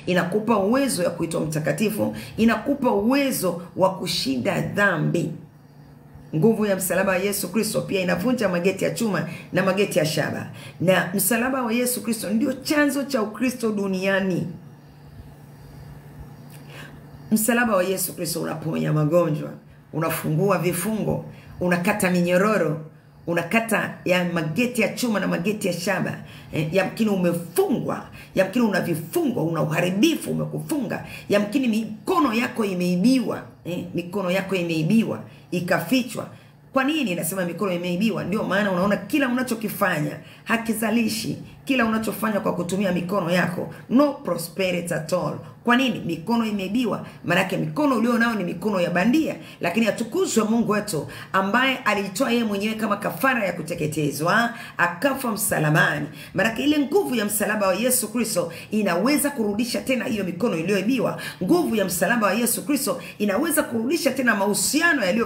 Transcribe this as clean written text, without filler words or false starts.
inakupa uwezo ya kuitwa mtakatifu, inakupa uwezo wa kushinda dhambi. Nguvu ya msalaba wa Yesu Kristo pia inavunja mageti ya chuma na mageti ya shaba. Na msalaba wa Yesu Kristo ndio chanzo cha Ukristo duniani. Msalaba wa Yesu Kristo unaponya magonjwa, unafungua vifungo, unakata minyororo, unakata ya mageti ya chuma na mageti ya shaba. Yamkini umefungwa, yamkini una vifungo, una uharibifu umekufunga, yamkini mikono yako imeibiwa, mikono yako imeibiwa ikafichwa. Kwa nini nasema mikono imeibiwa? Ndio maana unaona kila unachokifanya hakizalishi. Kila unachofanya kwa kutumia mikono yako, no prosperity at all. Kwa nini? Mikono imeibiwa. Maana yake mikono ulio nao ni mikono ya bandia. Lakini atukuzwe Mungu wetu ambaye alitoa yeye mwenyewe kama kafara ya kuteketezwa, akafa msalabani. Maana yake ile nguvu ya msalaba wa Yesu Kristo inaweza kurudisha tena hiyo mikono iliyoibiwa. Nguvu ya msalaba wa Yesu Kristo inaweza kurudisha tena mahusiano yaliyo